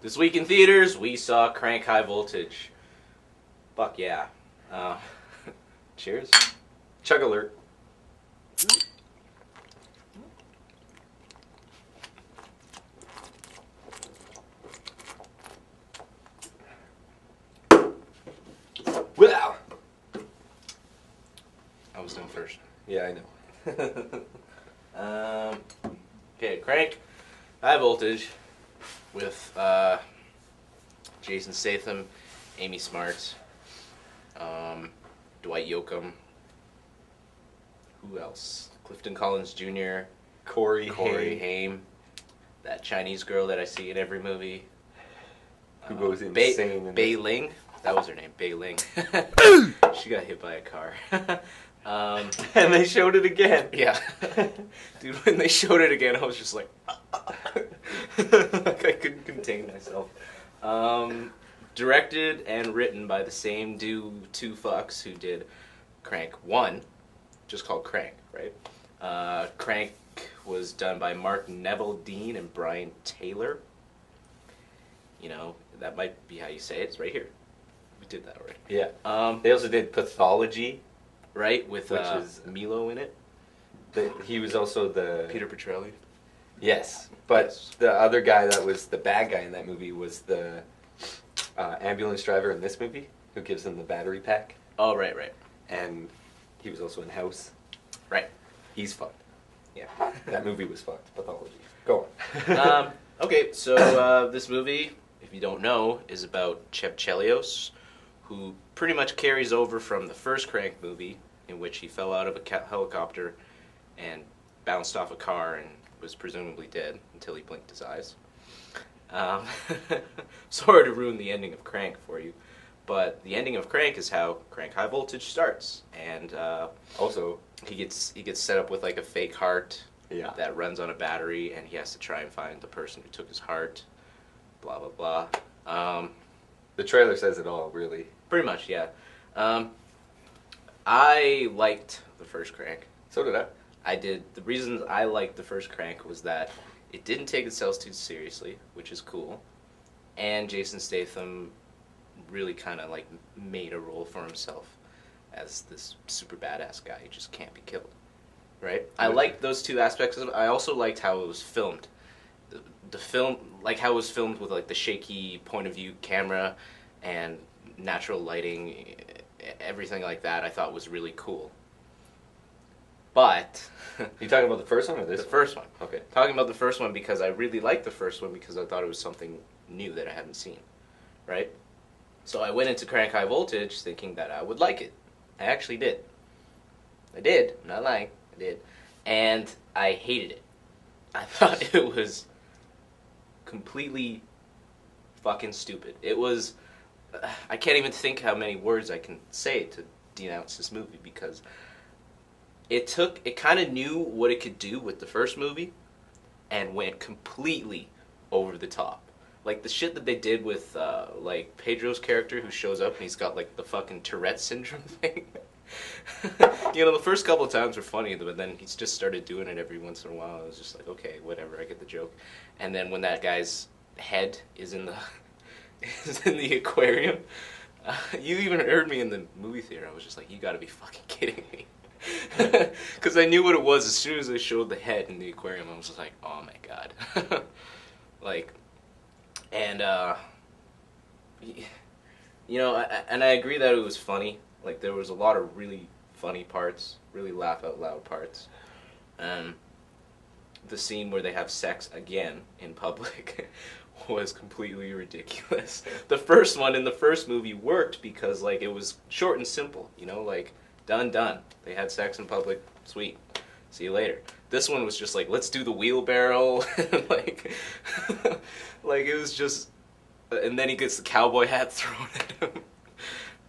This week in theaters, we saw Crank High Voltage. Fuck yeah. Cheers. Chug alert. Wow. I was doing first. Yeah, I know. Okay, Crank High Voltage with Jason Statham, Amy Smart, Dwight Yoakam. Who else? Clifton Collins Jr., Corey Haim, that Chinese girl that I see in every movie. Who goes insane. Bei Ling. That was her name, Bei Ling. She got hit by a car. And they showed it again. Yeah. Dude, when they showed it again, I was just like... like I couldn't contain myself. Directed and written by the same two fucks who did Crank 1, just called Crank, right? Crank was done by Mark Neville Dean and Brian Taylor. You know, that might be how you say it. It's right here. We did that already. Yeah. They also did Pathology. Right, with which is Milo in it. He was also the... Peter Petrelli. Yes, but Yes. the other guy that was the bad guy in that movie was the ambulance driver in this movie, who gives them the battery pack. Oh, right. And he was also in House. Right. He's fucked. Yeah. That movie was fucked. Pathology. Go on. Okay, so this movie, if you don't know, is about Chev Chelios, who pretty much carries over from the first Crank movie, in which he fell out of a helicopter and bounced off a car and was presumably dead until he blinked his eyes. Sorry to ruin the ending of Crank for you, but the ending of Crank is how Crank High Voltage starts, and Also, he gets set up with like a fake heart yeah. that runs on a battery, and he has to try and find the person who took his heart. Blah blah blah. The trailer says it all, really. Pretty much, yeah. I liked the first Crank. So did I. I did. The reasons I liked the first Crank was that it didn't take itself too seriously, which is cool, and Jason Statham really kind of like made a role for himself as this super badass guy who just can't be killed. Right? I liked those two aspects of it. I also liked how it was filmed. The film, like how it was filmed with like the shaky point of view camera and natural lighting, everything like that, I thought was really cool. But You talking about the first one or this the first one. Okay. Talking about the first one because I really liked the first one because I thought it was something new that I hadn't seen. Right? So I went into Crank High Voltage thinking that I would like it. I actually did. I did. I'm not lying. I did. And I hated it. I thought it was completely fucking stupid. It was... I can't even think how many words I can say to denounce this movie because it kind of knew what it could do with the first movie and went completely over the top. Like the shit that they did with like Pedro's character who shows up and he's got like the fucking Tourette syndrome thing. You know, the first couple of times were funny, but then he's just started doing it every once in a while. I was just like, okay, whatever, I get the joke. And then when that guy's head is in the aquarium, you even heard me in the movie theater. I was just like, you gotta be fucking kidding me. Because I knew what it was as soon as they showed the head in the aquarium. I was just like, oh my god. Like, and you know, and I agree that it was funny. Like, there was a lot of really funny parts, really laugh out loud parts. The scene where they have sex again in public was completely ridiculous. The first one in the first movie worked because, like, it was short and simple, you know, like, done. They had sex in public, sweet. See you later. This one was just like, let's do the wheelbarrow, like, like, it was just, and then he gets the cowboy hat thrown at him.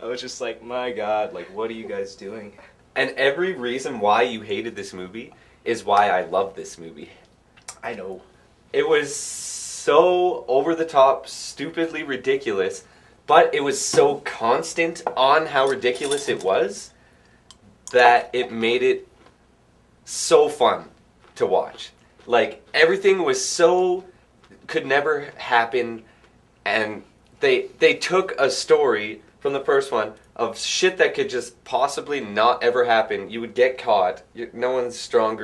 I was just like, my god, like, what are you guys doing? And every reason why you hated this movie is why I love this movie. I know. It was so over the top, stupidly ridiculous, but it was so constant on how ridiculous it was that it made it so fun to watch. Like, everything was so, could never happen, and they took a story from the first one of shit that could just possibly not ever happen. You would get caught. No one's strong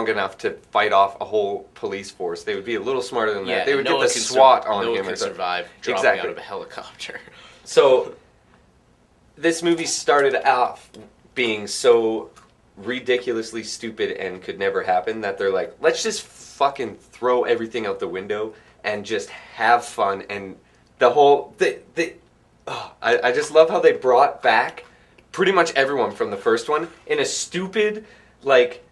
enough to fight off a whole police force. They would be a little smarter than that. They would get the SWAT on him. No one can survive dropping out of a helicopter. So this movie started off being so ridiculously stupid and could never happen that they're like, let's just fucking throw everything out the window and just have fun. And the whole I just love how they brought back pretty much everyone from the first one in a stupid like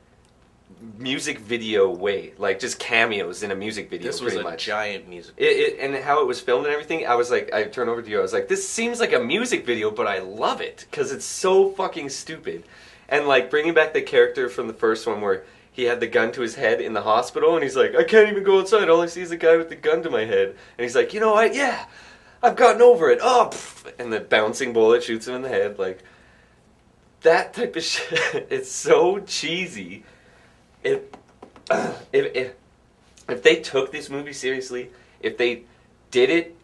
music video way, like just cameos in a music video. This was pretty a much giant music video. And how it was filmed and everything. I was like, I turned over to you. I was like, this seems like a music video, but I love it because it's so fucking stupid. And like bringing back the character from the first one where he had the gun to his head in the hospital, and he's like, I can't even go outside. All I see is a guy with the gun to my head. And he's like, you know what? Yeah, I've gotten over it. Oh, pff. And the bouncing bullet shoots him in the head. Like that type of shit. It's so cheesy. If they took this movie seriously, if they did it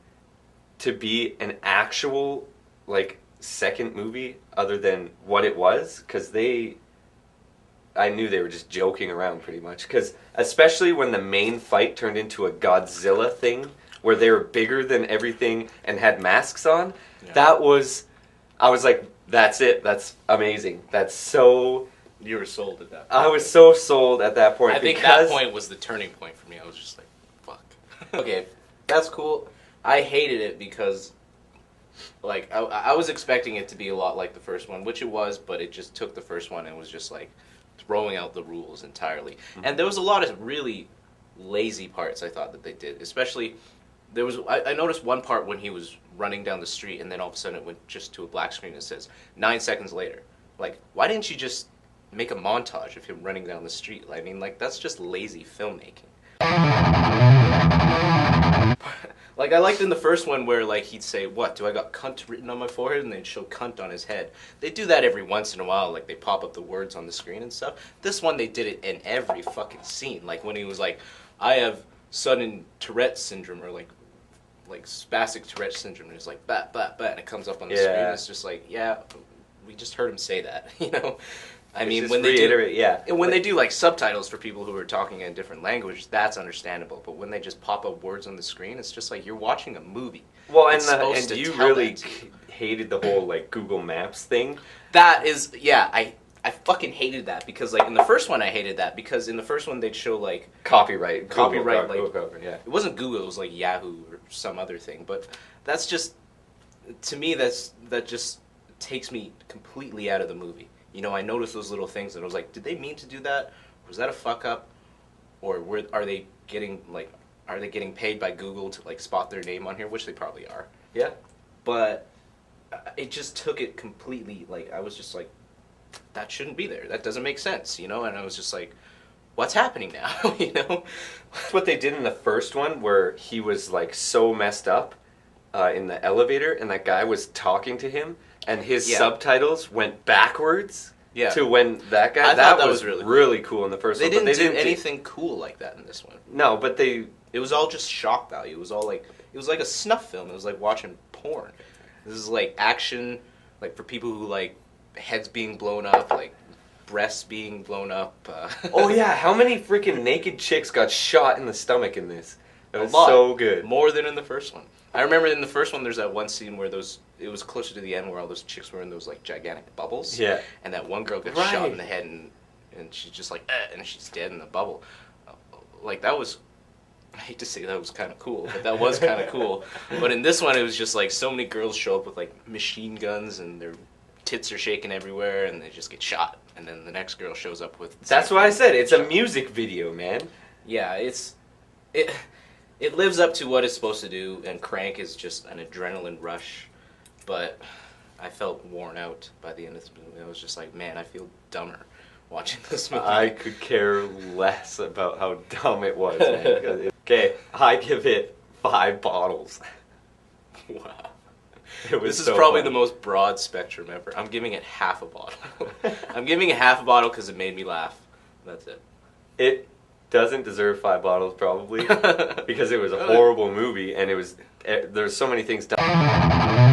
to be an actual like second movie other than what it was, because I knew they were just joking around pretty much, because especially when the main fight turned into a Godzilla thing where they were bigger than everything and had masks on, I was like, that's it, that's amazing, that's so... You were sold at that point. I was so sold at that point. I think that point was the turning point for me. I was just like, fuck. Okay, that's cool. I hated it because, like, I was expecting it to be a lot like the first one, which it was, but it just took the first one and was just, like, throwing out the rules entirely. Mm-hmm. And there was a lot of really lazy parts I thought that they did. Especially, I noticed one part when he was running down the street and then all of a sudden it went just to a black screen that says, 9 seconds later. Like, why didn't you just make a montage of him running down the street? I mean, like, that's just lazy filmmaking. Like, I liked in the first one where, like, he'd say, what, do I got cunt written on my forehead? And they'd show cunt on his head. They do that every once in a while, like, they pop up the words on the screen and stuff. This one, they did it in every fucking scene. Like, when he was like, I have sudden Tourette's syndrome, or, like spastic Tourette's syndrome, and it's like, bat, bat, bat, and it comes up on the screen. It's just like, yeah, we just heard him say that, you know? I mean, when they do like subtitles for people who are talking in a different language, that's understandable. But when they just pop up words on the screen, it's just like you're watching a movie. Well, and you really hated the whole like Google Maps thing. That is, yeah, I fucking hated that because like in the first one I hated that because in the first one they'd show like copyright, like yeah. It wasn't Google, it was like Yahoo or some other thing. But that's just, to me, that just takes me completely out of the movie. You know, I noticed those little things and I was like, did they mean to do that? Was that a fuck up? Or are they getting paid by Google to like spot their name on here, which they probably are. Yeah. But it just took it completely, like, I was just like, that shouldn't be there. That doesn't make sense, you know? And I was just like, what's happening now, you know? That's what they did in the first one where he was like so messed up in the elevator and that guy was talking to him. And his subtitles went backwards to when that guy... That was really cool in the first one. They didn't do anything cool like that in this one. No, but they... It was all just shock value. It was all like... It was like a snuff film. It was like watching porn. This is like action, like for people who like heads being blown up, like breasts being blown up. Oh yeah, how many freaking naked chicks got shot in the stomach in this? That was so good. More than in the first one. I remember in the first one, there's that one scene where it was closer to the end where all those chicks were in those like gigantic bubbles. Yeah. And that one girl gets shot in the head and she's just like, and she's dead in the bubble. Like that was, I hate to say that was kind of cool, but that was kind of cool. But in this one, it was just like so many girls show up with like machine guns and their tits are shaking everywhere and they just get shot. And then the next girl shows up with... That's why I said it's a music video, man. Yeah, It lives up to what it's supposed to do, and Crank is just an adrenaline rush, but I felt worn out by the end of this movie. I was just like, man, I feel dumber watching this movie. I could care less about how dumb it was, man. Okay, I give it 5 bottles. Wow. This is probably the most broad spectrum ever. I'm giving it half a bottle. I'm giving it half a bottle because it made me laugh. That's it. doesn't deserve 5 bottles probably because it was a horrible movie and it was there's so many things done.